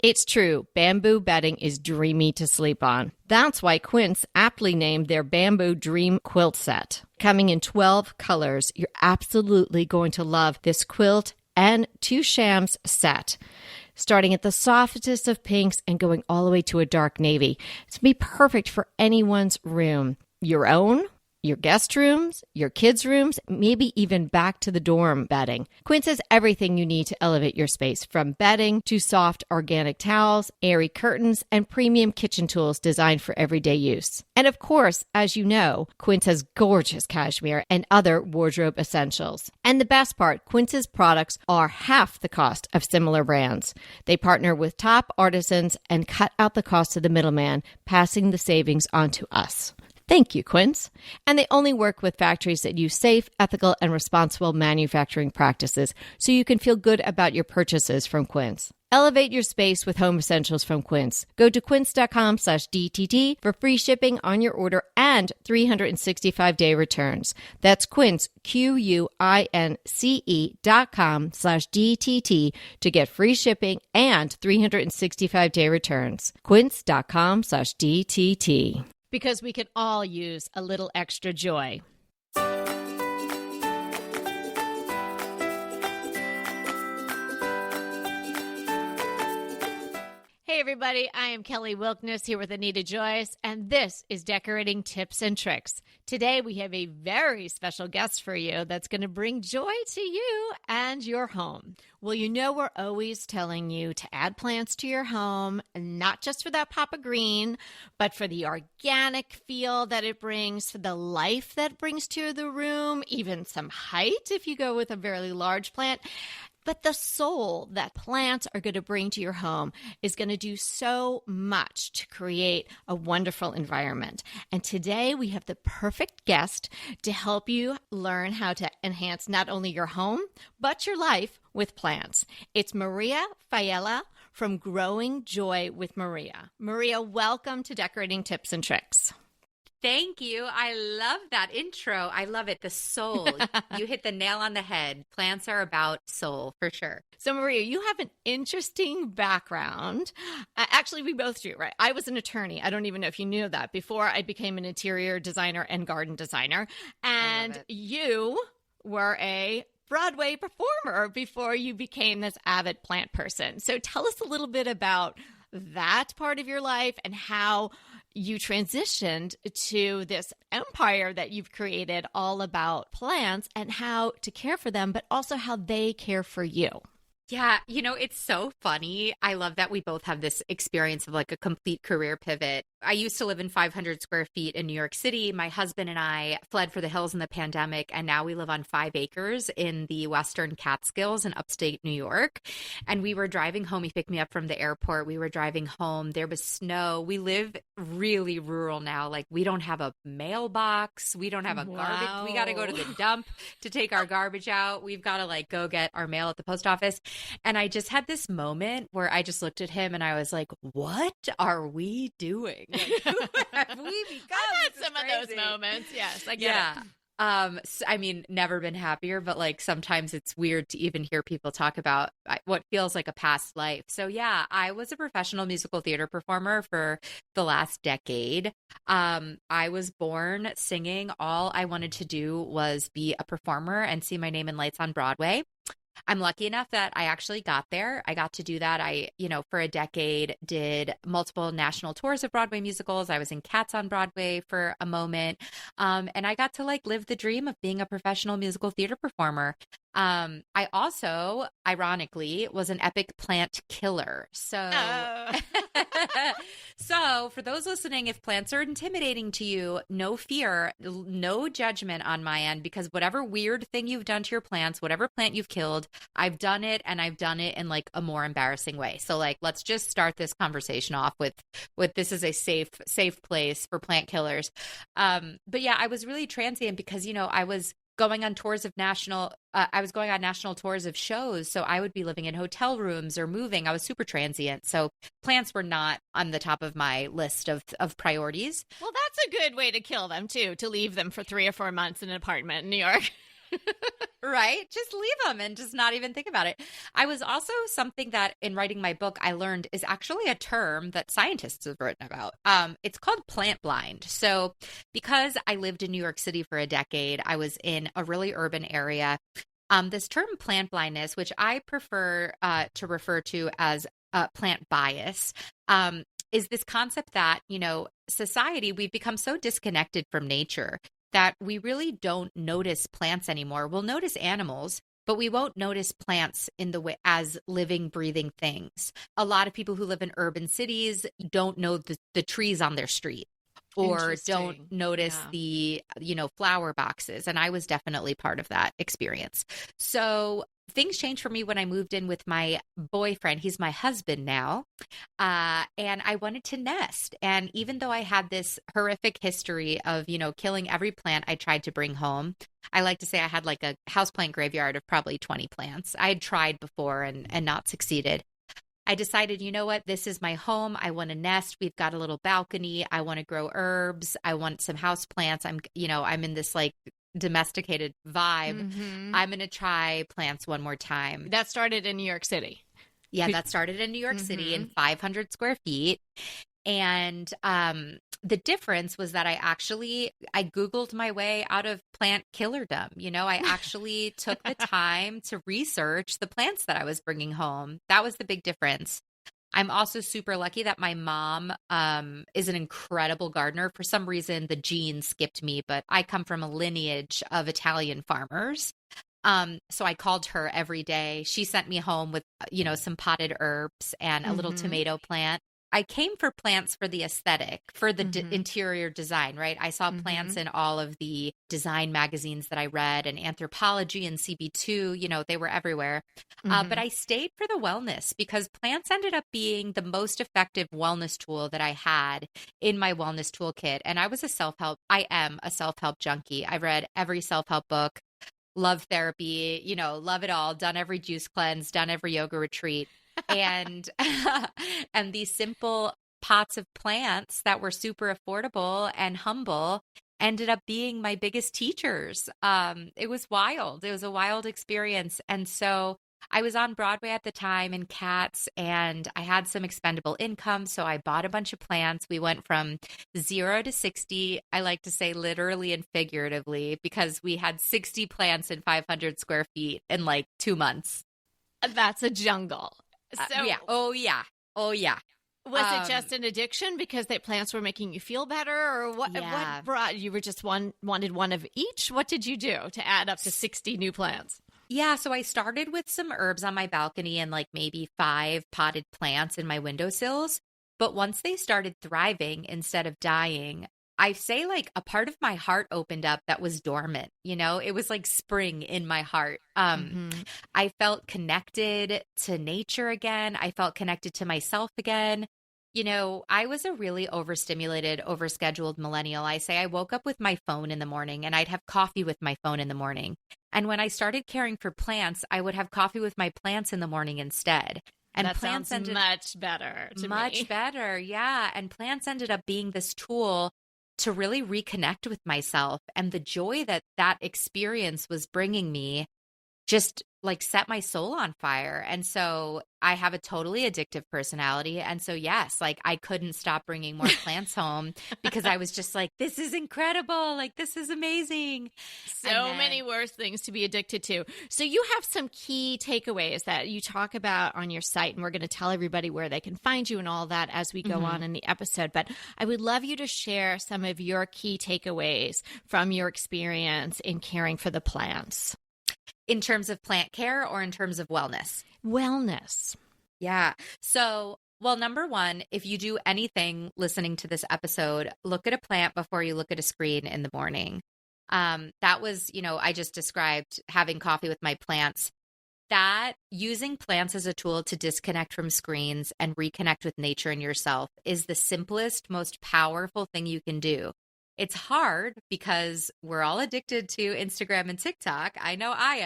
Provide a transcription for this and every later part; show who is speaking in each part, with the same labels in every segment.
Speaker 1: It's true, bamboo bedding is dreamy to sleep on. That's why Quince aptly named their Bamboo Dream Quilt Set. Coming in 12 colors, you're absolutely going to love this quilt and 2 shams set. Starting at the softest of pinks and going all the way to a dark navy. It's going to be perfect for anyone's room. Your own, your guest rooms, your kids' rooms, maybe even back to the dorm bedding. Quince has everything you need to elevate your space, from bedding to soft organic towels, airy curtains, and premium kitchen tools designed for everyday use. And of course, as you know, Quince has gorgeous cashmere and other wardrobe essentials. And the best part, Quince's products are half the cost of similar brands. They partner with top artisans and cut out the cost of the middleman, passing the savings on to us. Thank you, Quince. And they only work with factories that use safe, ethical, and responsible manufacturing practices, so you can feel good about your purchases from Quince. Elevate your space with home essentials from Quince. Go to quince.com/DTT for free shipping on your order and 365-day returns. That's Quince, QUINCE.com/DTT to get free shipping and 365-day returns. Quince.com/DTT. Because we can all use a little extra joy. Hey everybody, I am Kelly Wilkness here with Anita Joyce, and this is Decorating Tips and Tricks. Today we have a very special guest for you that's going to bring joy to you and your home. Well, you know we're always telling you to add plants to your home, not just for that pop of green, but for the organic feel that it brings, for the life that it brings to the room, even some height if you go with a very large plant. But the soul that plants are going to bring to your home is going to do so much to create a wonderful environment. And today we have the perfect guest to help you learn how to enhance not only your home, but your life with plants. It's Maria Failla from Growing Joy with Maria. Maria, welcome to Decorating Tips and Tricks.
Speaker 2: Thank you. I love that intro. I love it. The soul. You hit the nail on the head. Plants are about soul, for sure.
Speaker 1: So, Maria, you have an interesting background. Actually, we both do, right? I was an attorney. I don't even know if you knew that. Before I became an interior designer and garden designer. And you were a Broadway performer before you became this avid plant person. So tell us a little bit about that part of your life and how you transitioned to this empire that you've created all about plants and how to care for them, but also how they care for you.
Speaker 2: Yeah, you know, it's so funny. I love that we both have this experience of like a complete career pivot. I used to live in 500 square feet in New York City. My husband and I fled for the hills in the pandemic, and now we live on 5 acres in the Western Catskills in upstate New York. And we were driving home. He picked me up from the airport. We were driving home. There was snow. We live really rural now. Like, we don't have a mailbox. We don't have a garbage. We got to go to the dump to take our garbage out. We've got to like go get our mail at the post office. And I just had this moment where I just looked at him and I was like, what are we doing? Like, who have we become?
Speaker 1: I've had some of those moments. Yes, I get it.
Speaker 2: So, I mean, never been happier, but like sometimes it's weird to even hear people talk about what feels like a past life. So yeah, I was a professional musical theater performer for the last decade. I was born singing. All I wanted to do was be a performer and see my name in lights on Broadway. I'm lucky enough that I actually got there. I got to do that. I, for a decade did multiple national tours of Broadway musicals. I was in Cats on Broadway for a moment. And I got to like live the dream of being a professional musical theater performer. I also, ironically, was an epic plant killer. So, so for those listening, if plants are intimidating to you, no fear, no judgment on my end, because whatever weird thing you've done to your plants, whatever plant you've killed, I've done it, and I've done it in like a more embarrassing way. So like, let's just start this conversation off with this is a safe place for plant killers. But yeah, I was really transient because, I was going on tours of I was going on national tours of shows. So I would be living in hotel rooms or moving. I was super transient. So plants were not on the top of my list of priorities.
Speaker 1: Well, that's a good way to kill them too, to leave them for 3 or 4 months in an apartment in New York.
Speaker 2: Right? Just leave them and just not even think about it. I was also something that in writing my book, I learned is actually a term that scientists have written about. It's called plant blind. So, because I lived in New York City for a decade, I was in a really urban area. This term plant blindness, which I prefer to refer to as plant bias, is this concept that, society, we've become so disconnected from nature that we really don't notice plants anymore. We'll notice animals, but we won't notice plants in the way as living, breathing things. A lot of people who live in urban cities don't know the trees on their street or don't notice the, flower boxes. And I was definitely part of that experience. So things changed for me when I moved in with my boyfriend. He's my husband now. And I wanted to nest. And even though I had this horrific history of, killing every plant I tried to bring home, I like to say I had like a houseplant graveyard of probably 20 plants. I had tried before and not succeeded. I decided, you know what, this is my home. I want to nest. We've got a little balcony. I want to grow herbs. I want some house plants. I'm in this like domesticated vibe.
Speaker 1: Mm-hmm.
Speaker 2: I'm going to try plants one more time.
Speaker 1: That started in New York City.
Speaker 2: Yeah, that started in New York City in 500 square feet. And the difference was that I Googled my way out of plant killerdom. I actually took the time to research the plants that I was bringing home. That was the big difference. I'm also super lucky that my mom is an incredible gardener. For some reason, the genes skipped me, but I come from a lineage of Italian farmers. So I called her every day. She sent me home with, some potted herbs and a little tomato plant. I came for plants for the aesthetic, for the interior design, right? I saw plants in all of the design magazines that I read, and Anthropology and CB2, they were everywhere. But I stayed for the wellness because plants ended up being the most effective wellness tool that I had in my wellness toolkit. And I am a self-help junkie. I've read every self-help book, love therapy, love it all, done every juice cleanse, done every yoga retreat. And and these simple pots of plants that were super affordable and humble ended up being my biggest teachers. It was wild. It was a wild experience. And so I was on Broadway at the time in Cats, and I had some expendable income. So I bought a bunch of plants. We went from 0 to 60. I like to say literally and figuratively, because we had 60 plants in 500 square feet in like 2 months.
Speaker 1: That's a jungle. So,
Speaker 2: yeah. Oh, yeah.
Speaker 1: Was it just an addiction because the plants were making you feel better, or what?
Speaker 2: Yeah.
Speaker 1: What brought you? Were just wanted one of each? What did you do to add up to 60 new plants?
Speaker 2: Yeah, so I started with some herbs on my balcony and like maybe 5 potted plants in my windowsills. But once they started thriving instead of dying, I say like a part of my heart opened up that was dormant. It was like spring in my heart. I felt connected to nature again. I felt connected to myself again. I was a really overstimulated, overscheduled millennial. I say I woke up with my phone in the morning, and I'd have coffee with my phone in the morning. And when I started caring for plants, I would have coffee with my plants in the morning instead. And
Speaker 1: that
Speaker 2: plants
Speaker 1: sounds much better to me.
Speaker 2: Much better, yeah. And plants ended up being this tool to really reconnect with myself, and the joy that experience was bringing me just like set my soul on fire. And so I have a totally addictive personality. And so, yes, like I couldn't stop bringing more plants home because I was just like, this is incredible. Like, this is amazing.
Speaker 1: So many worse things to be addicted to. So you have some key takeaways that you talk about on your site, and we're going to tell everybody where they can find you and all that as we go on in the episode. But I would love you to share some of your key takeaways from your experience in caring for the plants.
Speaker 2: In terms of plant care or in terms of wellness?
Speaker 1: Wellness.
Speaker 2: Yeah. So, well, number one, if you do anything listening to this episode, look at a plant before you look at a screen in the morning. That was, I just described having coffee with my plants. That using plants as a tool to disconnect from screens and reconnect with nature and yourself is the simplest, most powerful thing you can do. It's hard because we're all addicted to Instagram and TikTok. I know I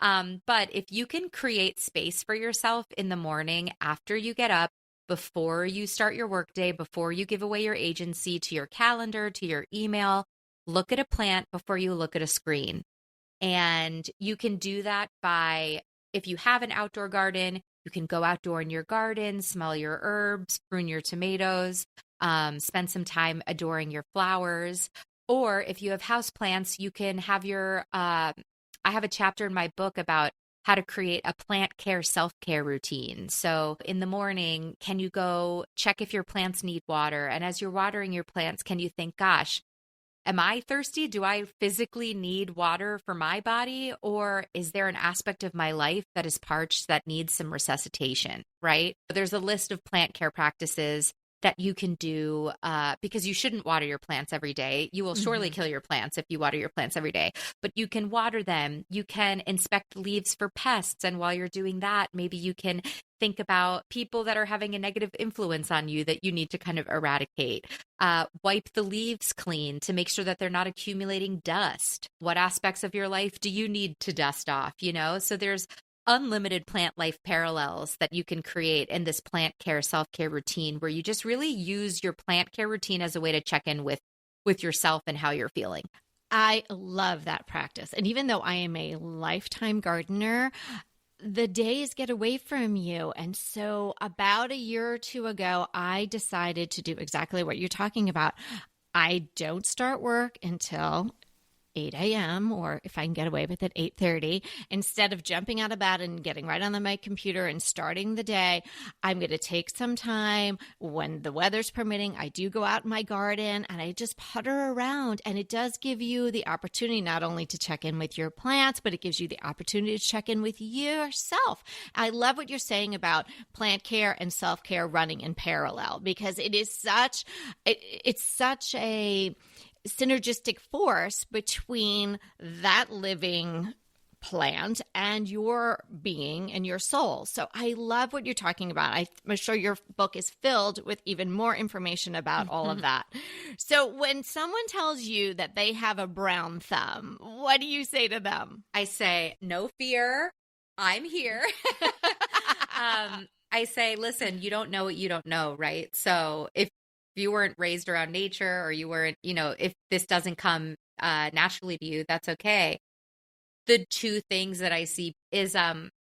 Speaker 2: am. But if you can create space for yourself in the morning after you get up, before you start your workday, before you give away your agency to your calendar, to your email, look at a plant before you look at a screen. And you can do that by, if you have an outdoor garden, you can go outdoor in your garden, smell your herbs, prune your tomatoes, spend some time adoring your flowers. Or if you have houseplants, you can have your, I have a chapter in my book about how to create a plant care self-care routine. So in the morning, can you go check if your plants need water? And as you're watering your plants, can you think, gosh, am I thirsty? Do I physically need water for my body? Or is there an aspect of my life that is parched that needs some resuscitation, right? There's a list of plant care practices that you can do because you shouldn't water your plants every day. You will surely kill your plants if you water your plants every day, but you can water them. You can inspect leaves for pests. And while you're doing that, maybe you can think about people that are having a negative influence on you that you need to kind of eradicate. Wipe the leaves clean to make sure that they're not accumulating dust. What aspects of your life do you need to dust off? So there's unlimited plant life parallels that you can create in this plant care self-care routine, where you just really use your plant care routine as a way to check in with yourself and how you're feeling.
Speaker 1: I love that practice. And even though I am a lifetime gardener, the days get away from you. And so about a year or two ago, I decided to do exactly what you're talking about. I don't start work until 8 a.m. or if I can get away with it, 8:30. Instead of jumping out of bed and getting right on my computer and starting the day, I'm going to take some time when the weather's permitting. I do go out in my garden and I just putter around, and it does give you the opportunity not only to check in with your plants, but it gives you the opportunity to check in with yourself. I love what you're saying about plant care and self-care running in parallel, because it's such a synergistic force between that living plant and your being and your soul. So I love what you're talking about. I'm sure your book is filled with even more information about all of that. So when someone tells you that they have a brown thumb, what do you say to them?
Speaker 2: I say, no fear, I'm here. I say, listen, you don't know what you don't know, right? So if you weren't raised around nature, or you weren't, if this doesn't come naturally to you, that's okay. The two things that I see is,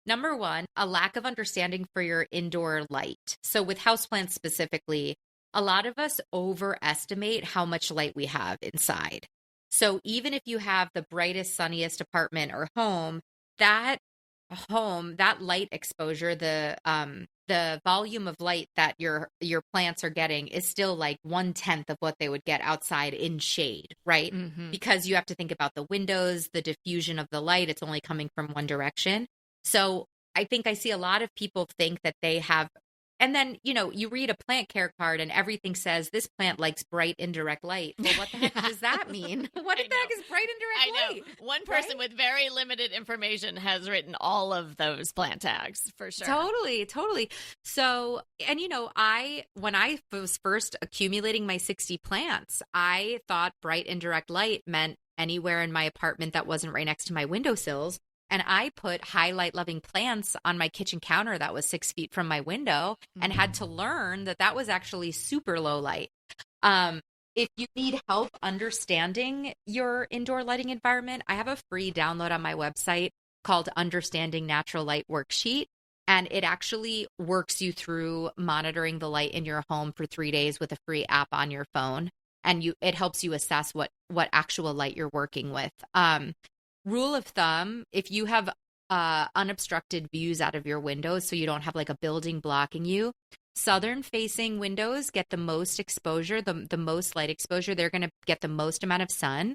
Speaker 2: number one, a lack of understanding for your indoor light. So with houseplants specifically, a lot of us overestimate how much light we have inside. So even if you have the brightest, sunniest apartment or home, that light exposure, the volume of light that your plants are getting is still like 1/10 of what they would get outside in shade, right? Because you have to think about the windows, the diffusion of the light. It's only coming from one direction. So I think I see a lot of people think that they have, and then, you read a plant care card and everything says this plant likes bright indirect light. Well, what the heck does that mean? What the heck is bright indirect light?
Speaker 1: One person with very limited information has written all of those plant tags, for sure.
Speaker 2: Totally. So, and when I was first accumulating my 60 plants, I thought bright indirect light meant anywhere in my apartment that wasn't right next to my windowsills. And I put highlight loving plants on my kitchen counter that was 6 feet from my window, and had to learn that was actually super low light. If you need help understanding your indoor lighting environment, I have a free download on my website called Understanding Natural Light Worksheet. And it actually works you through monitoring the light in your home for 3 days with a free app on your phone. And it helps you assess what actual light you're working with. Rule of thumb, if you have unobstructed views out of your windows, so you don't have like a building blocking you, southern facing windows get the most exposure, the most light exposure. They're going to get the most amount of sun.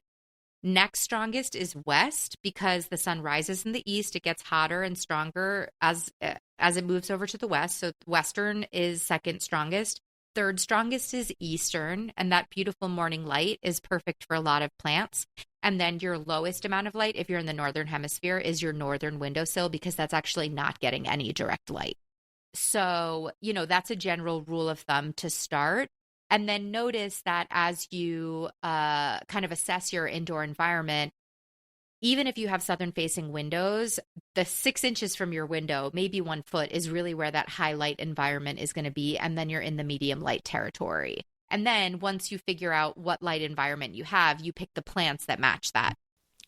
Speaker 2: Next strongest is west, because the sun rises in the east. It gets hotter and stronger as it moves over to the west. So western is second strongest. Third strongest is eastern, and that beautiful morning light is perfect for a lot of plants. And then your lowest amount of light, if you're in the northern hemisphere, is your northern windowsill, because that's actually not getting any direct light. So, that's a general rule of thumb to start. And then notice that as you kind of assess your indoor environment, even if you have southern facing windows, the 6 inches from your window, maybe 1 foot, is really where that high light environment is going to be. And then you're in the medium light territory. And then once you figure out what light environment you have, you pick the plants that match that.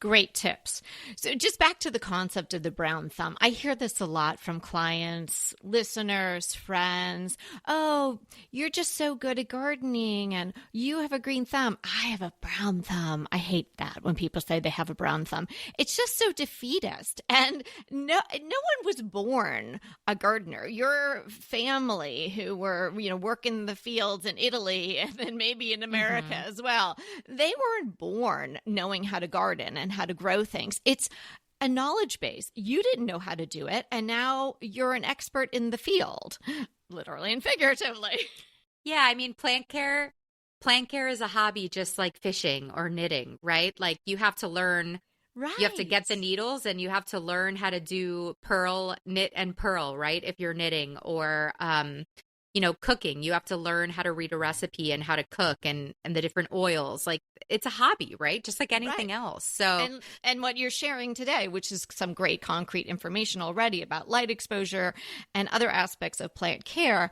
Speaker 1: Great tips. So just back to the concept of the brown thumb. I hear this a lot from clients, listeners, friends. Oh, you're just so good at gardening and you have a green thumb. I have a brown thumb. I hate that when people say they have a brown thumb. It's just so defeatist. And no one was born a gardener. Your family who were, working the fields in Italy and then maybe in America as well, they weren't born knowing how to garden and how to grow things. It's a knowledge base. You didn't know how to do it, and now you're an expert in the field, literally and figuratively.
Speaker 2: Yeah, I mean, plant care is a hobby just like fishing or knitting, right? Like you have to learn,
Speaker 1: Right.
Speaker 2: you have to get the needles and you have to learn how to do knit and purl, right? If you're knitting or cooking, you have to learn how to read a recipe and how to cook and the different oils. Like it's a hobby, right? Just like anything else. So
Speaker 1: and what you're sharing today, which is some great concrete information already about light exposure and other aspects of plant care,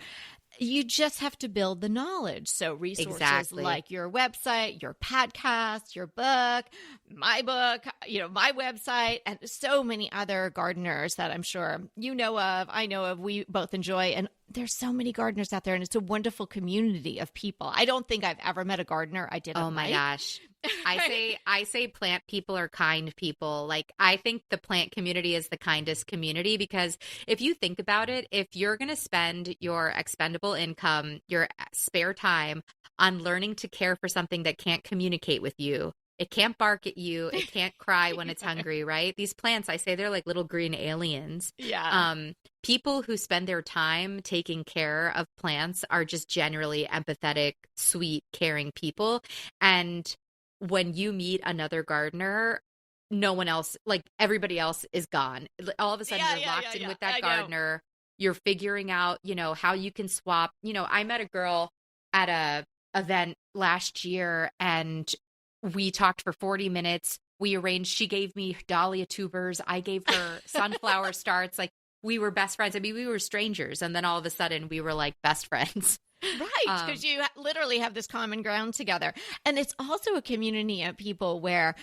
Speaker 1: you just have to build the knowledge. So resources like your website, your podcast, your book, my website, and so many other gardeners that I'm sure you know of, I know of, we both enjoy. And there's so many gardeners out there, and it's a wonderful community of people. I don't think I've ever met a gardener I didn't
Speaker 2: Oh my
Speaker 1: like.
Speaker 2: gosh. I say plant people are kind people. Like I think the plant community is the kindest community because if you think about it, if you're going to spend your expendable income, your spare time on learning to care for something that can't communicate with you, it can't bark at you, it can't cry when it's hungry, right? These plants, I say they're like little green aliens.
Speaker 1: Yeah.
Speaker 2: People who spend their time taking care of plants are just generally empathetic, sweet, caring people. And when you meet another gardener, no one else, like everybody else is gone. All of a sudden you're locked in with that gardener. You're figuring out, how you can swap. I met a girl at a event last year and we talked for 40 minutes. We arranged, she gave me dahlia tubers. I gave her sunflower starts. Like we were best friends. I mean, we were strangers. And then all of a sudden we were like best friends.
Speaker 1: Right, because you literally have this common ground together. And it's also a community of people where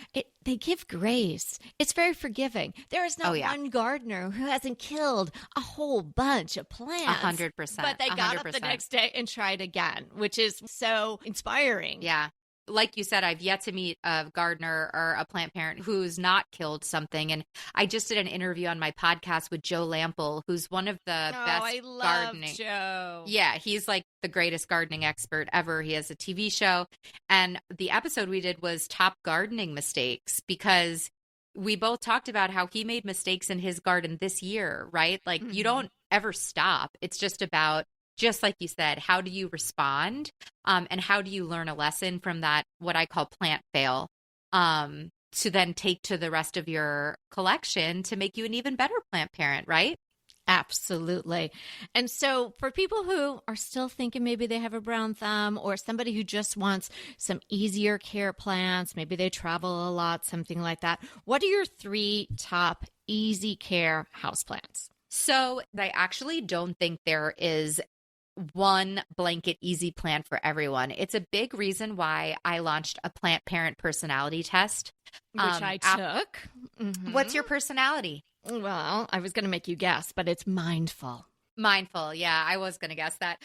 Speaker 1: they give grace. It's very forgiving. There is not one gardener who hasn't killed a whole bunch of plants.
Speaker 2: 100%.
Speaker 1: But they got up the next day and tried again, which is so inspiring.
Speaker 2: Yeah. Like you said, I've yet to meet a gardener or a plant parent who's not killed something. And I just did an interview on my podcast with Joe Lample, who's one of the best
Speaker 1: I love
Speaker 2: gardening.
Speaker 1: Joe.
Speaker 2: Yeah, he's like the greatest gardening expert ever. He has a TV show. And the episode we did was top gardening mistakes because we both talked about how he made mistakes in his garden this year, right? Like you don't ever stop. It's just about, just like you said, how do you respond? And how do you learn a lesson from that, what I call plant fail, to then take to the rest of your collection to make you an even better plant parent, right?
Speaker 1: Absolutely. And so for people who are still thinking maybe they have a brown thumb or somebody who just wants some easier care plants, maybe they travel a lot, something like that, what are your 3 top easy care houseplants?
Speaker 2: So I actually don't think there is one blanket easy plan for everyone. It's a big reason why I launched a plant parent personality test.
Speaker 1: Which I took.
Speaker 2: What's your personality?
Speaker 1: Well, I was going to make you guess, but it's mindful.
Speaker 2: Mindful. Yeah, I was going to guess that.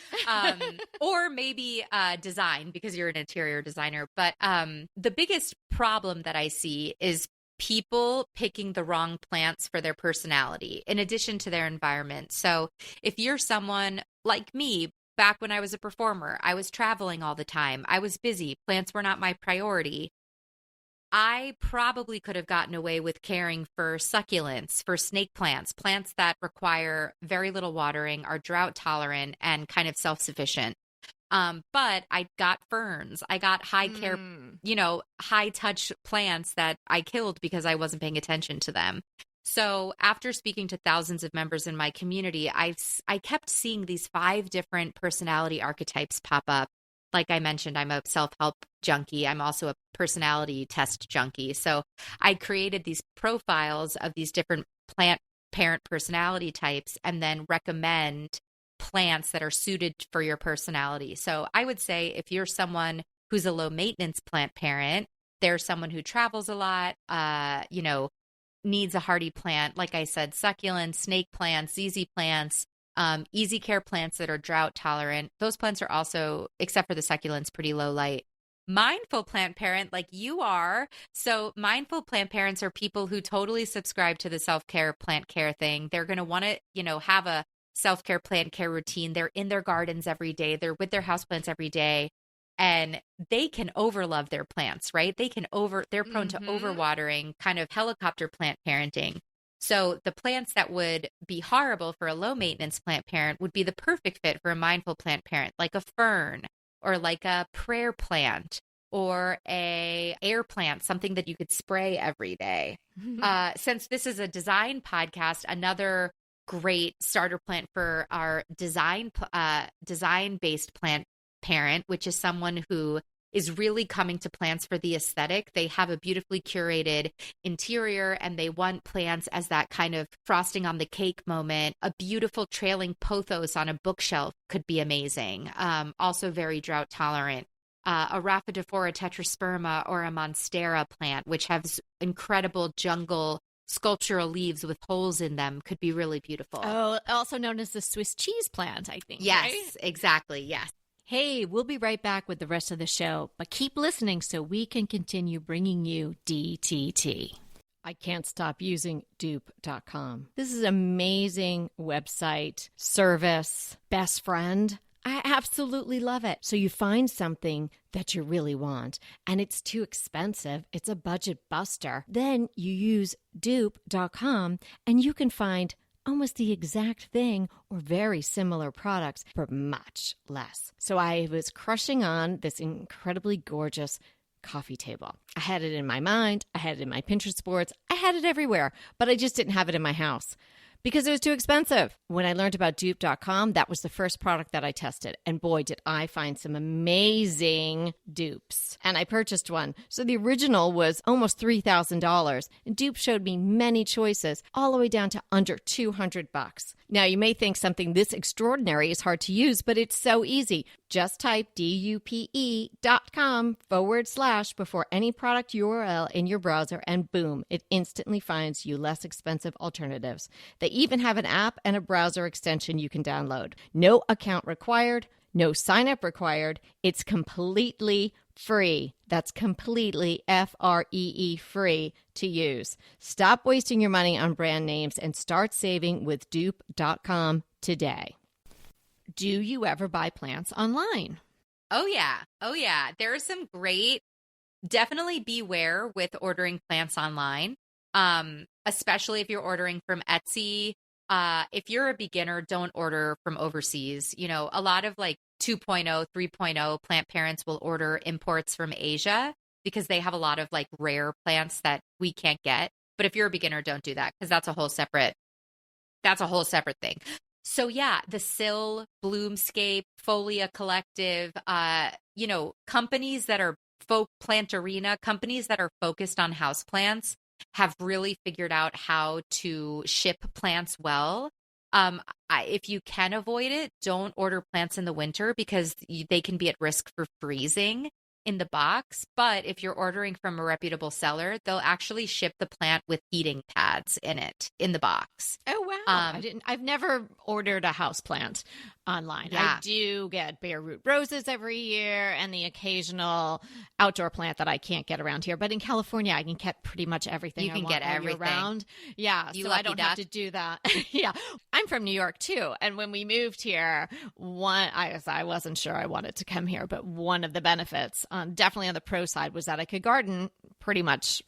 Speaker 2: Or maybe design because you're an interior designer. But the biggest problem that I see is people picking the wrong plants for their personality in addition to their environment. So if you're someone like me, back when I was a performer, I was traveling all the time. I was busy. Plants were not my priority. I probably could have gotten away with caring for succulents, for snake plants, plants that require very little watering, are drought tolerant, and kind of self-sufficient. But I got ferns. I got high care, high touch plants that I killed because I wasn't paying attention to them. So after speaking to thousands of members in my community, I kept seeing these 5 different personality archetypes pop up. Like I mentioned, I'm a self-help junkie. I'm also a personality test junkie. So I created these profiles of these different plant parent personality types and then recommend plants that are suited for your personality. So I would say if you're someone who's a low maintenance plant parent, they're someone who travels a lot, needs a hardy plant. Like I said, succulents, snake plants, ZZ plants, easy care plants that are drought tolerant. Those plants are also, except for the succulents, pretty low light. Mindful plant parent like you are. So mindful plant parents are people who totally subscribe to the self-care plant care thing. They're going to want to, have a self-care plant care routine. They're in their gardens every day. They're with their houseplants every day. And they can overlove their plants, right? They're prone to overwatering, kind of helicopter plant parenting. So the plants that would be horrible for a low maintenance plant parent would be the perfect fit for a mindful plant parent, like a fern or like a prayer plant or a air plant, something that you could spray every day. Since this is a design podcast, another great starter plant for our design-based plant parent, which is someone who is really coming to plants for the aesthetic. They have a beautifully curated interior and they want plants as that kind of frosting on the cake moment. A beautiful trailing pothos on a bookshelf could be amazing. Also very drought tolerant. A Rhaphidophora tetrasperma or a Monstera plant, which has incredible jungle sculptural leaves with holes in them, could be really beautiful.
Speaker 1: Oh, also known as the Swiss cheese plant, I think.
Speaker 2: Yes,
Speaker 1: right?
Speaker 2: Exactly. Yes.
Speaker 1: Hey, we'll be right back with the rest of the show, but keep listening so we can continue bringing you DTT. I can't stop using dupe.com. This is an amazing website, service, best friend. I absolutely love it. So you find something that you really want and it's too expensive. It's a budget buster. Then you use dupe.com and you can find almost the exact thing or very similar products for much less. So I was crushing on this incredibly gorgeous coffee table. I had it in my mind. I had it in my Pinterest boards. I had it everywhere, but I just didn't have it in my house because it was too expensive. When I learned about dupe.com, that was the first product that I tested. And boy, did I find some amazing dupes. And I purchased one. So the original was almost $3,000. And Dupe showed me many choices, all the way down to under $200. Now, you may think something this extraordinary is hard to use, but it's so easy. Just type dupe.com/ before any product URL in your browser, and boom, it instantly finds you less expensive alternatives. They even have an app and a browser extension you can download. No account required, no sign up required. It's completely free. That's completely FREE free to use. Stop wasting your money on brand names and start saving with dupe.com today. Do you ever buy plants online?
Speaker 2: Oh, yeah. Oh, yeah. There are some great, definitely beware with ordering plants online, especially if you're ordering from Etsy. If you're a beginner, don't order from overseas. A lot of like 2.0, 3.0 plant parents will order imports from Asia because they have a lot of like rare plants that we can't get. But if you're a beginner, don't do that because that's a whole separate thing. So yeah, the Sill, Bloomscape, Failla Collective, companies that are Plantarina, companies that are focused on houseplants have really figured out how to ship plants well. If you can avoid it, don't order plants in the winter because they can be at risk for freezing in the box. But if you're ordering from a reputable seller, they'll actually ship the plant with heating pads in it in the box.
Speaker 1: Oh, wow. I've never ordered a house plant online.
Speaker 2: Yeah.
Speaker 1: I do get bare root roses every year and the occasional outdoor plant that I can't get around here. But in California, I can get pretty much everything.
Speaker 2: You can get everything
Speaker 1: around. Yeah.
Speaker 2: You
Speaker 1: so I don't have to do that. Yeah. I'm from New York too. And when we moved here, I wasn't sure I wanted to come here, but one of the benefits, definitely on the pro side, was that I could garden pretty much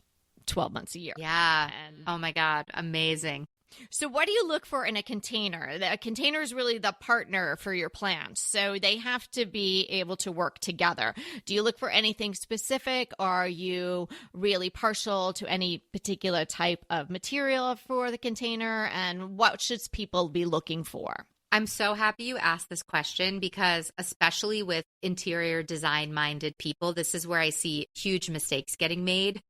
Speaker 1: 12 months a year.
Speaker 2: Yeah. Oh my God. Amazing.
Speaker 1: So what do you look for in a container? A container is really the partner for your plant. So they have to be able to work together. Do you look for anything specific? Are you really partial to any particular type of material for the container? And what should people be looking for?
Speaker 2: I'm so happy you asked this question because especially with interior design minded people, this is where I see huge mistakes getting made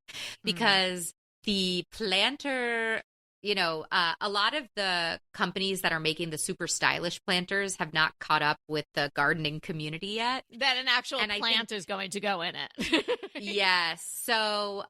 Speaker 2: because the planter a lot of the companies that are making the super stylish planters have not caught up with the gardening community yet.
Speaker 1: That an actual plant is going to go in it.
Speaker 2: Yes. So,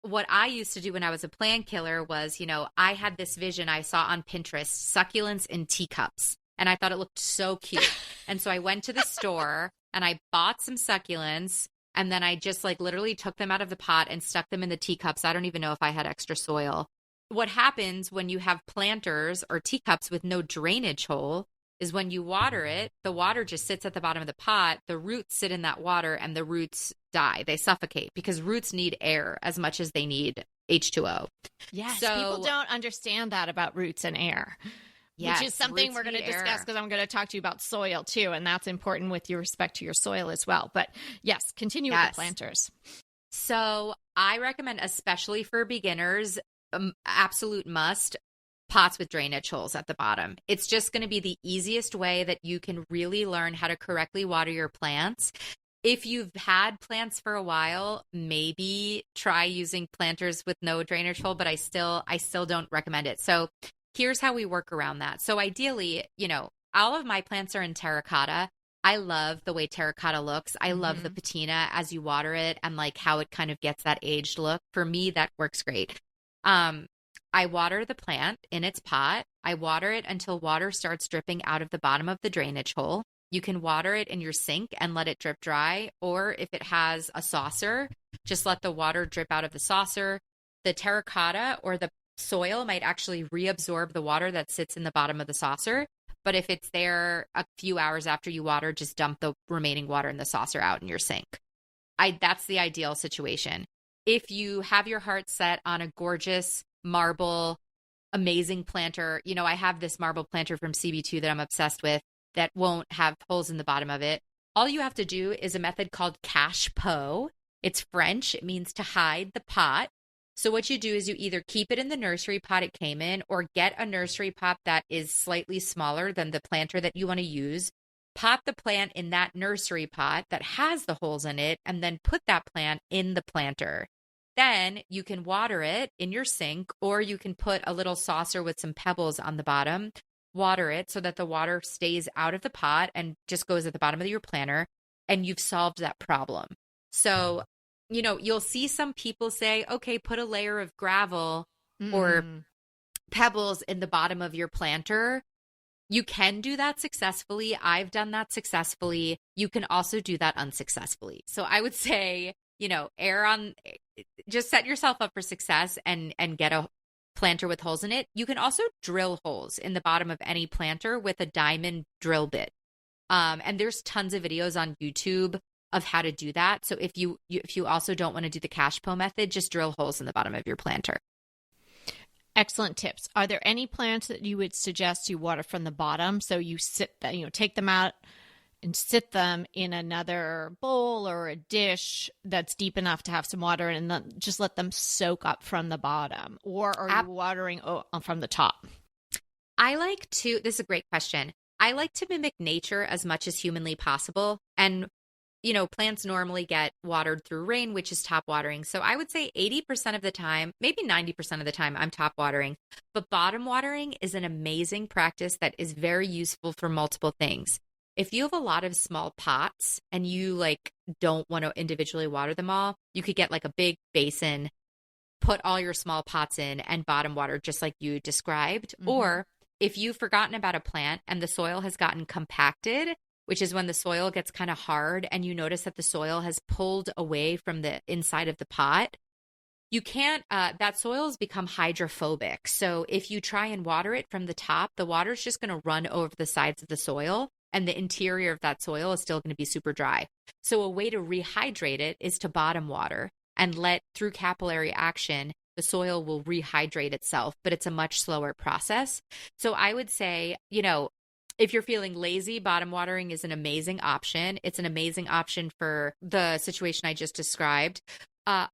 Speaker 2: what I used to do when I was a plant killer was, I had this vision I saw on Pinterest, succulents in teacups. And I thought it looked so cute. And so I went to the store and I bought some succulents. And then I just literally took them out of the pot and stuck them in the teacups. I don't even know if I had extra soil. What happens when you have planters or teacups with no drainage hole is when you water it, the water just sits at the bottom of the pot. The roots sit in that water and the roots die. They suffocate because roots need air as much as they need H2O.
Speaker 1: Yes,
Speaker 2: so,
Speaker 1: people don't understand that about roots and air.
Speaker 2: Yes,
Speaker 1: which is something we're going to discuss because I'm going to talk to you about soil too. And that's important with your respect to your soil as well. But yes, continue with the planters.
Speaker 2: So I recommend, especially for beginners, absolute must, pots with drainage holes at the bottom. It's just going to be the easiest way that you can really learn how to correctly water your plants. If you've had plants for a while, maybe try using planters with no drainage hole, but I still don't recommend it. So here's how we work around that. So ideally, all of my plants are in terracotta. I love the way terracotta looks. I love the patina as you water it and how it kind of gets that aged look. For me, that works great. I water the plant in its pot. I water it until water starts dripping out of the bottom of the drainage hole. You can water it in your sink and let it drip dry. Or if it has a saucer, just let the water drip out of the saucer. The terracotta or the soil might actually reabsorb the water that sits in the bottom of the saucer. But if it's there a few hours after you water, just dump the remaining water in the saucer out in your sink. That's the ideal situation. If you have your heart set on a gorgeous marble, amazing planter, I have this marble planter from CB2 that I'm obsessed with that won't have holes in the bottom of it. All you have to do is a method called cache-pot. It's French. It means to hide the pot. So what you do is you either keep it in the nursery pot it came in or get a nursery pot that is slightly smaller than the planter that you want to use. Pop the plant in that nursery pot that has the holes in it and then put that plant in the planter. Then you can water it in your sink or you can put a little saucer with some pebbles on the bottom, water it so that the water stays out of the pot and just goes at the bottom of your planter and you've solved that problem. So you'll see some people say, okay, put a layer of gravel or pebbles in the bottom of your planter. You can do that successfully. I've done that successfully. You can also do that unsuccessfully. So I would say, just set yourself up for success and get a planter with holes in it. You can also drill holes in the bottom of any planter with a diamond drill bit. And there's tons of videos on YouTube of how to do that. So if you also don't want to do the cache-pot method, just drill holes in the bottom of your planter.
Speaker 1: Excellent tips. Are there any plants that you would suggest you water from the bottom? So you take them out and sit them in another bowl or a dish that's deep enough to have some water and then just let them soak up from the bottom? Or are you watering from the top?
Speaker 2: This is a great question. I like to mimic nature as much as humanly possible. And plants normally get watered through rain, which is top watering. So I would say 80% of the time, maybe 90% of the time, I'm top watering. But bottom watering is an amazing practice that is very useful for multiple things. If you have a lot of small pots and you don't want to individually water them all, you could get a big basin, put all your small pots in and bottom water just like you described. Or if you've forgotten about a plant and the soil has gotten compacted, which is when the soil gets kind of hard and you notice that the soil has pulled away from the inside of the pot, you can't, that soil has become hydrophobic. So if you try and water it from the top, the water is just going to run over the sides of the soil and the interior of that soil is still going to be super dry. So a way to rehydrate it is to bottom water and through capillary action, the soil will rehydrate itself, but it's a much slower process. So I would say, if you're feeling lazy, bottom watering is an amazing option. It's an amazing option for the situation I just described.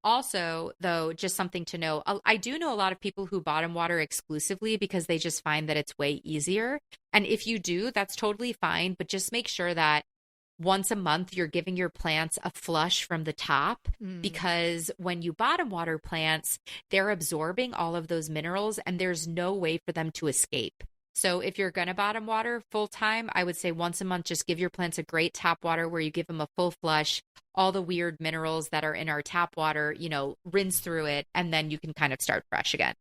Speaker 2: Also, though, just something to know, I do know a lot of people who bottom water exclusively because they just find that it's way easier. And if you do, that's totally fine, but just make sure that once a month, you're giving your plants a flush from the top,
Speaker 1: Mm.
Speaker 2: because when you bottom water plants, they're absorbing all of those minerals and there's no way for them to escape. So if you're going to bottom water full time, I would say once a month, just give your plants a great tap water where you give them a full flush, all the weird minerals that are in our tap water, rinse through it, and then you can kind of start fresh again.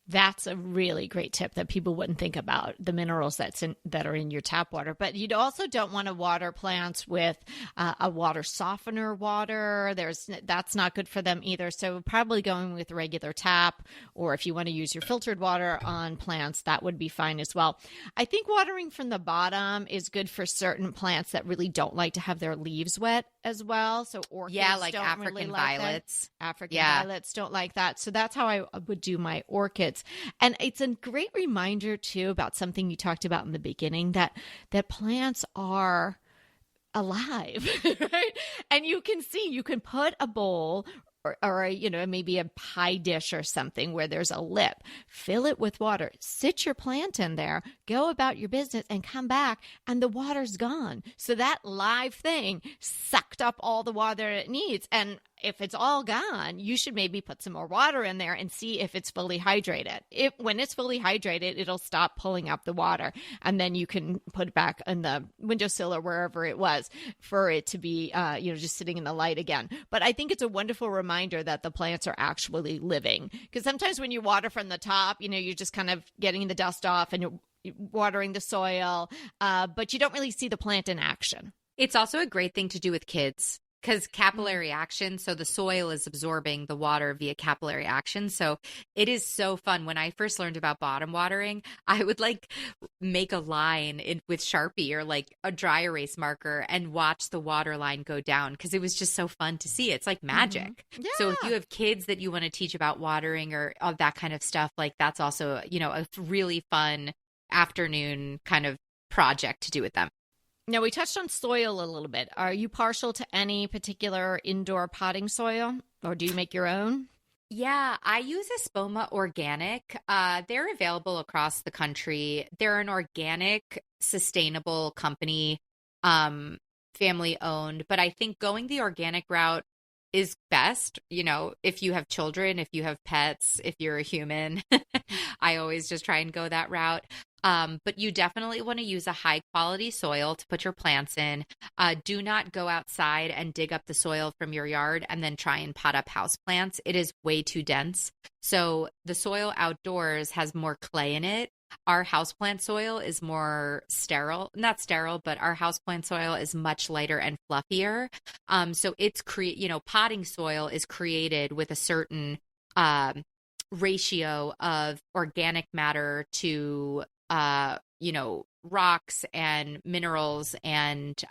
Speaker 1: That's a really great tip that people wouldn't think about, the minerals that are in your tap water. But you also don't want to water plants with a water softener water. That's not good for them either. So probably going with regular tap, or if you want to use your filtered water on plants, that would be fine as well. I think watering from the bottom is good for certain plants that really don't like to have their leaves wet as well. So orchids,
Speaker 2: like
Speaker 1: don't
Speaker 2: African
Speaker 1: really like
Speaker 2: violets.
Speaker 1: that. African violets don't like that. So that's how I would do my orchids. And it's a great reminder too about something you talked about in the beginning, that plants are alive, right? And you can put a bowl or maybe a pie dish or something where there's a lip, fill it with water, sit your plant in there, go about your business, and come back and the water's gone. So that live thing sucked up all the water it needs. And if it's all gone, you should maybe put some more water in there and see if it's fully hydrated. When it's fully hydrated, it'll stop pulling up the water, and then you can put it back on the windowsill or wherever it was for it to be, just sitting in the light again. But I think it's a wonderful reminder that the plants are actually living, because sometimes when you water from the top, you're just kind of getting the dust off and you're watering the soil, but you don't really see the plant in action.
Speaker 2: It's also a great thing to do with kids, because capillary action, so the soil is absorbing the water via capillary action. So it is so fun. When I first learned about bottom watering, I would make a line with Sharpie or a dry erase marker and watch the water line go down, because it was just so fun to see. It's like magic.
Speaker 1: Mm-hmm. Yeah.
Speaker 2: So if you have kids that you want to teach about watering or all that kind of stuff, that's also, a really fun afternoon kind of project to do with them.
Speaker 1: Now, we touched on soil a little bit. Are you partial to any particular indoor potting soil, or do you make your own?
Speaker 2: Yeah, I use Espoma Organic. They're available across the country. They're an organic, sustainable company, family owned. But I think going the organic route is best, if you have children, if you have pets, if you're a human. I always just try and go that route. But you definitely want to use a high quality soil to put your plants in. Do not go outside and dig up the soil from your yard and then try and pot up house plants. It is way too dense. So the soil outdoors has more clay in it. Our houseplant soil is more sterile, not sterile, but our houseplant soil is much lighter and fluffier. So it's potting soil is created with a certain ratio of organic matter to rocks and minerals and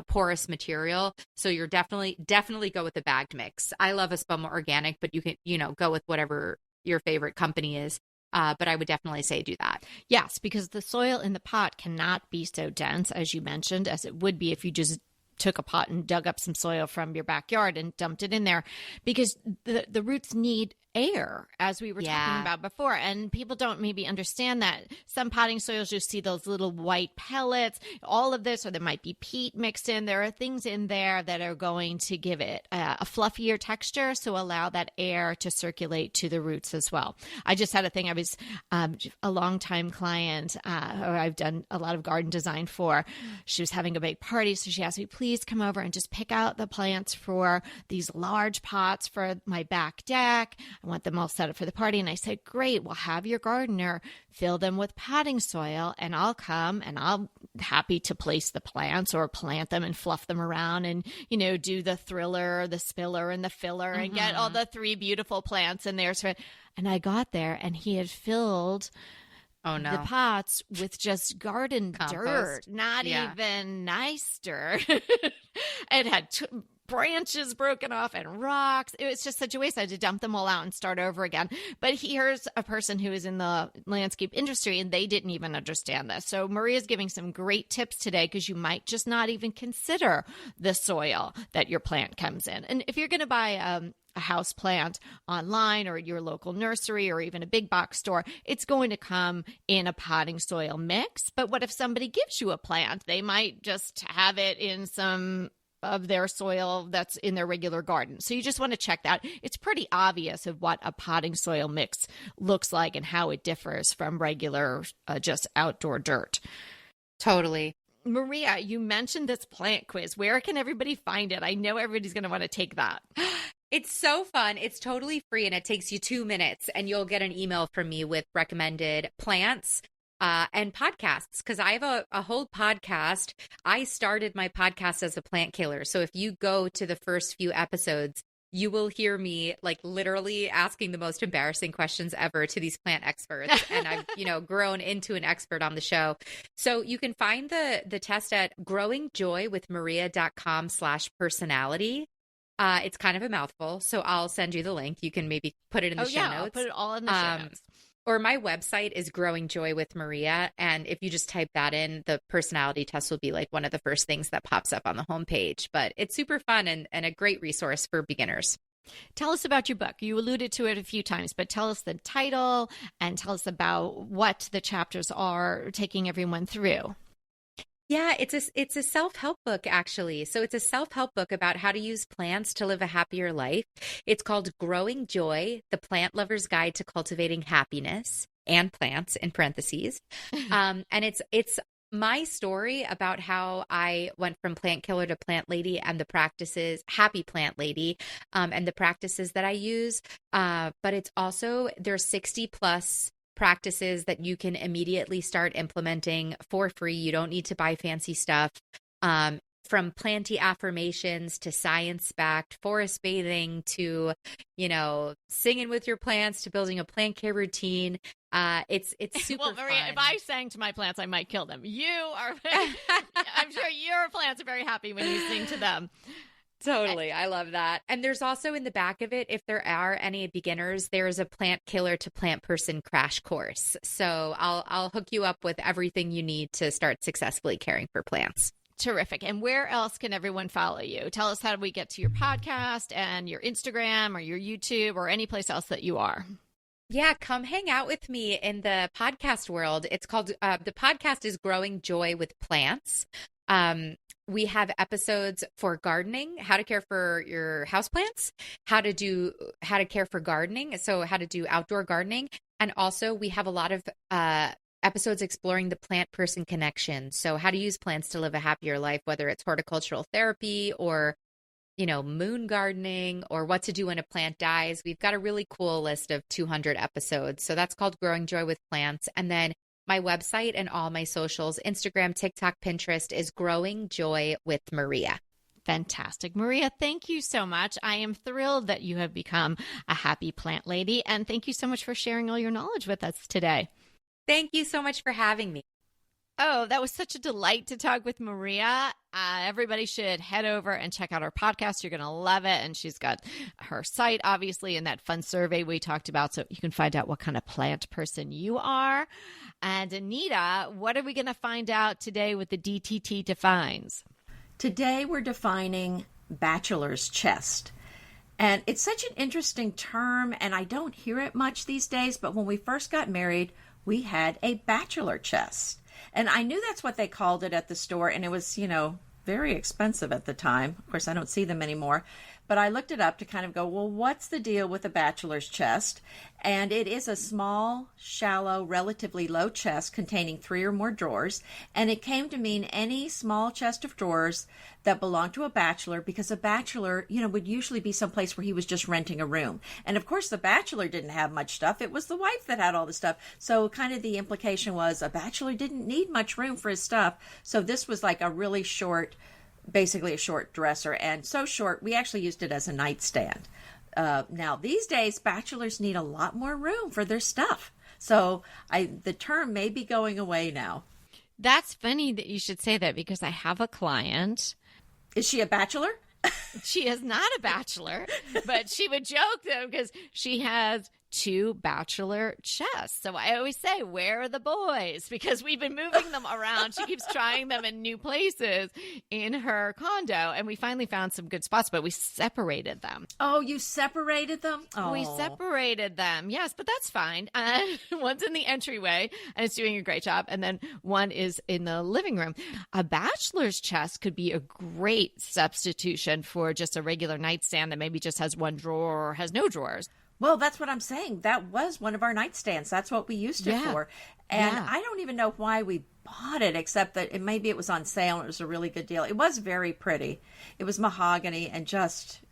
Speaker 2: porous material. So you're definitely go with the bagged mix. I love Espoma Organic, but you can go with whatever your favorite company is. But I would definitely say do that.
Speaker 1: Yes, because the soil in the pot cannot be so dense, as you mentioned, as it would be if you just took a pot and dug up some soil from your backyard and dumped it in there, because the roots need air, as we were talking about before. And people don't maybe understand that. Some potting soils, you see those little white pellets, all of this, or there might be peat mixed in. There are things in there that are going to give it a fluffier texture, so allow that air to circulate to the roots as well. I just had a thing. I was a longtime client who I've done a lot of garden design for. She was having a big party, so she asked me, please come over and just pick out the plants for these large pots for my back deck. I want them all set up for the party. And I said, great, we'll have your gardener fill them with potting soil, and I'll come and I'll happy to place the plants or plant them and fluff them around and, do the thriller, the spiller, and the filler and get all the 3 beautiful plants in there. And I got there and he had filled the pots with just garden dirt, not even nice dirt. It had branches broken off and rocks. It was just such a waste. I had to dump them all out and start over again. But here's a person who is in the landscape industry, and they didn't even understand this. So Maria's giving some great tips today, because you might just not even consider the soil that your plant comes in. And if you're going to buy a house plant online or at your local nursery or even a big box store, it's going to come in a potting soil mix. But what if somebody gives you a plant? They might just have it in some of their soil that's in their regular garden. So you just want to check that. It's pretty obvious of what a potting soil mix looks like and how it differs from regular just outdoor dirt.
Speaker 2: Totally.
Speaker 1: Maria, you mentioned this plant quiz. Where can everybody find it? I know everybody's going to want to take that.
Speaker 2: It's so fun. It's totally free and it takes you 2 minutes and you'll get an email from me with recommended plants and podcasts, because I have a whole podcast. I started my podcast as a plant killer. So if you go to the first few episodes, you will hear me like literally asking the most embarrassing questions ever to these plant experts. And I've, grown into an expert on the show. So you can find the test at growingjoywithmaria.com/personality. It's kind of a mouthful, so I'll send you the link. You can maybe put it in the show notes.
Speaker 1: I'll put it all in the show notes.
Speaker 2: Or my website is Growing Joy with Maria. And if you just type that in, the personality test will be like one of the first things that pops up on the homepage. But it's super fun and a great resource for beginners.
Speaker 1: Tell us about your book. You alluded to it a few times, but tell us the title and tell us about what the chapters are taking everyone through.
Speaker 2: Yeah, it's a self-help book, actually. So it's a self-help book about how to use plants to live a happier life. It's called Growing Joy, The Plant Lover's Guide to Cultivating Happiness and Plants, in parentheses. And it's my story about how I went from plant killer to plant lady and the practices, happy plant lady, and the practices that I use. But it's also, there's 60 plus practices that you can immediately start implementing for free. You don't need to buy fancy stuff. From planty affirmations to science-backed forest bathing to, singing with your plants to building a plant care routine. It's super
Speaker 1: well, Maria,
Speaker 2: fun.
Speaker 1: If I sang to my plants, I might kill them. You are, I'm sure your plants are very happy when you sing to them.
Speaker 2: Totally. I love that. And there's also in the back of it, if there are any beginners, there is a plant killer to plant person crash course. So I'll hook you up with everything you need to start successfully caring for plants.
Speaker 1: Terrific. And where else can everyone follow you? Tell us, how do we get to your podcast and your Instagram or your YouTube or any place else that you are?
Speaker 2: Yeah, come hang out with me in the podcast world. It's called, the podcast is Growing Joy with Plants. We have episodes for gardening, how to care for your houseplants, how to care for gardening, so how to do outdoor gardening. And also we have a lot of episodes exploring the plant-person connection. So how to use plants to live a happier life, whether it's horticultural therapy or, moon gardening or what to do when a plant dies. We've got a really cool list of 200 episodes. So that's called Growing Joy with Plants. And then my website and all my socials, Instagram, TikTok, Pinterest, is Growing Joy with Maria.
Speaker 1: Fantastic. Maria, thank you so much. I am thrilled that you have become a happy plant lady. And thank you so much for sharing all your knowledge with us today.
Speaker 2: Thank you so much for having me.
Speaker 1: Oh, that was such a delight to talk with Maria. Everybody should head over and check out our podcast. You're going to love it. And she's got her site, obviously, and that fun survey we talked about, so you can find out what kind of plant person you are. And Anita, what are we going to find out today with the DTT defines?
Speaker 3: Today we're defining bachelor's chest. And it's such an interesting term, and I don't hear it much these days, but when we first got married, we had a bachelor chest. And I knew that's what they called it at the store, and it was, very expensive at the time. Of course, I don't see them anymore. But I looked it up to kind of go, well, what's the deal with a bachelor's chest? And it is a small, shallow, relatively low chest containing 3 or more drawers. And it came to mean any small chest of drawers that belonged to a bachelor, because a bachelor, would usually be someplace where he was just renting a room. And of course, the bachelor didn't have much stuff. It was the wife that had all the stuff. So kind of the implication was a bachelor didn't need much room for his stuff. So this was like a really short, basically a short dresser, and so short we actually used it as a nightstand. Now these days bachelors need a lot more room for their stuff, so the term may be going away now.
Speaker 1: That's funny that you should say that, because I have a client.
Speaker 3: Is she a bachelor?
Speaker 1: She is not a bachelor, but she would joke though, because she has 2 bachelor chests. So I always say, where are the boys? Because we've been moving them around. She keeps trying them in new places in her condo. And we finally found some good spots, but we separated them.
Speaker 3: Oh, you separated them? Oh.
Speaker 1: We separated them. Yes, but that's fine. One's in the entryway and it's doing a great job. And then one is in the living room. A bachelor's chest could be a great substitution for just a regular nightstand that maybe just has one drawer or has no drawers.
Speaker 3: Well, that's what I'm saying. That was one of our nightstands. That's what we used it for. And I don't even know why we bought it, except that maybe it was on sale and it was a really good deal. It was very pretty. It was mahogany and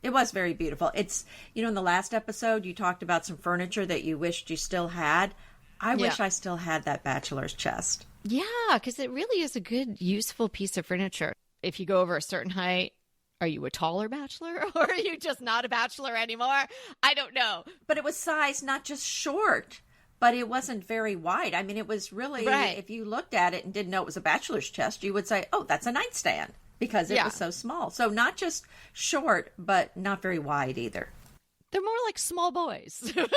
Speaker 3: it was very beautiful. It's, in the last episode, you talked about some furniture that you wished you still had. I wish I still had that bachelor's chest.
Speaker 1: Yeah, because it really is a good, useful piece of furniture. If you go over a certain height, are you a taller bachelor or are you just not a bachelor anymore? I don't know.
Speaker 3: But it was size, not just short, but it wasn't very wide. I mean, it was really, if you looked at it and didn't know it was a bachelor's chest, you would say, oh, that's a nightstand because it was so small. So not just short, but not very wide either.
Speaker 1: They're more like small boys rather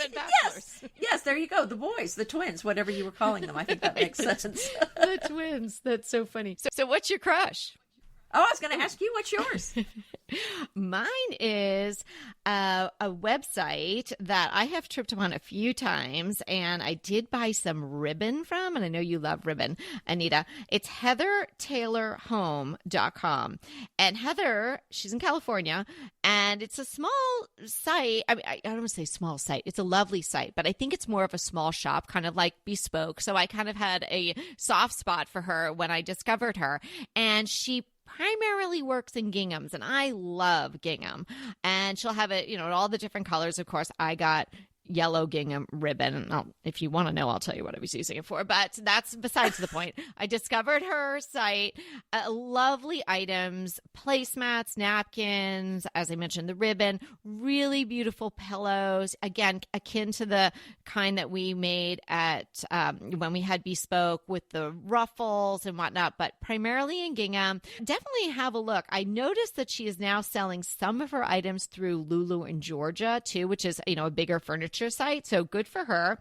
Speaker 1: than bachelors.
Speaker 3: Yes, there you go. The boys, the twins, whatever you were calling them. I think that makes sense.
Speaker 1: The twins. That's so funny. So what's your crush?
Speaker 3: Oh, I was going to ask you, what's yours?
Speaker 1: Mine is a website that I have tripped upon a few times, and I did buy some ribbon from, and I know you love ribbon, Anita. It's heathertaylorhome.com. And Heather, she's in California, and it's a small site. I mean, I don't want to say small site. It's a lovely site, but I think it's more of a small shop, kind of like bespoke. So I kind of had a soft spot for her when I discovered her, and she primarily works in ginghams, and I love gingham. And she'll have it, all the different colors. Of course, I got yellow gingham ribbon. If you want to know, I'll tell you what I was using it for, but that's besides the point. I discovered her site, lovely items, placemats, napkins, as I mentioned, the ribbon, really beautiful pillows, again, akin to the kind that we made at when we had bespoke with the ruffles and whatnot, but primarily in gingham. Definitely have a look. I noticed that she is now selling some of her items through Lulu in Georgia too, which is, a bigger furniture site. So good for her.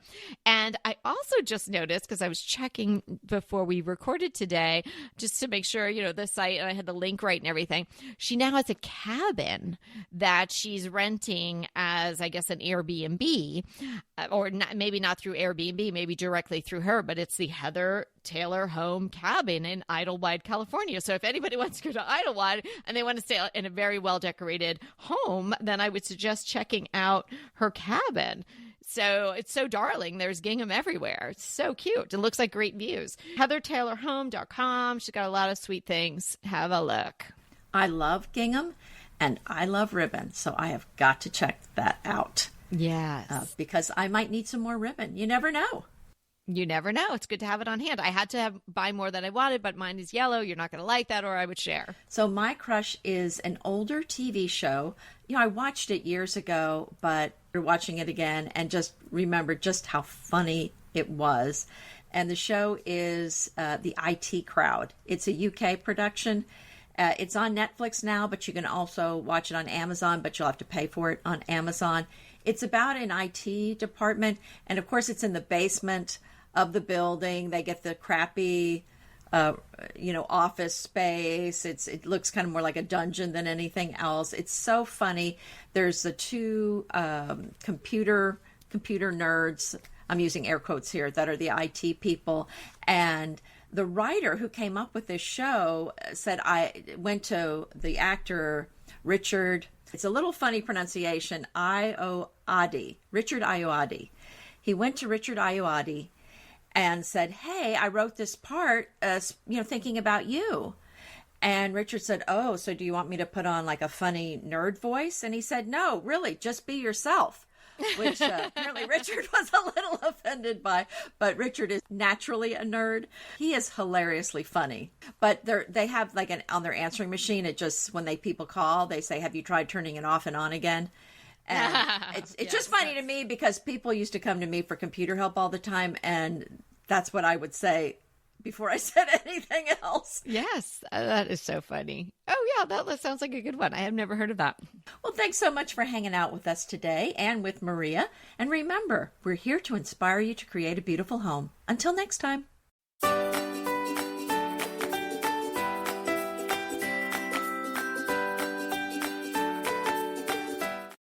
Speaker 1: And I also just noticed, because I was checking before we recorded today, just to make sure, the site, and I had the link right and everything. She now has a cabin that she's renting as, I guess, an Airbnb, or not, maybe not through Airbnb, maybe directly through her, but it's the Heather Taylor Home Cabin in Idlewild, California. So if anybody wants to go to Idlewild and they want to stay in a very well-decorated home, then I would suggest checking out her cabin. So it's so darling. There's gingham everywhere. It's so cute. It looks like great views. heathertaylorhome.com. She's got a lot of sweet things. Have a look.
Speaker 3: I love gingham and I love ribbon, so I have got to check that out.
Speaker 1: Yes.
Speaker 3: Because I might need some more ribbon. You never know.
Speaker 1: You never know. It's good to have it on hand. I had to buy more than I wanted, but mine is yellow. You're not going to like that, or I would share.
Speaker 3: So my crush is an older TV show. I watched it years ago, but we're watching it again and just remembered just how funny it was. And the show is The IT Crowd. It's a UK production. It's on Netflix now, but you can also watch it on Amazon, but you'll have to pay for it on Amazon. It's about an IT department, and of course it's in the basement of the building. They get the crappy, office space. It looks kind of more like a dungeon than anything else. It's so funny. There's the two computer nerds, I'm using air quotes here, that are the IT people. And the writer who came up with this show said, I went to the actor Richard, it's a little funny pronunciation, Richard Ayoade. He went to Richard Ayoade and said, hey, I wrote this part, thinking about you. And Richard said, oh, so do you want me to put on like a funny nerd voice? And he said, no, really, just be yourself, which apparently Richard was a little offended by. But Richard is naturally a nerd. He is hilariously funny. But they have like on their answering machine, it just, when people call, they say, have you tried turning it off and on again? And it's just funny to me because people used to come to me for computer help all the time. And that's what I would say. before I said anything else.
Speaker 1: Yes, that is so funny. Oh, yeah, that sounds like a good one. I have never heard of that.
Speaker 3: Well, thanks so much for hanging out with us today and with Maria. And remember, we're here to inspire you to create a beautiful home. Until next time.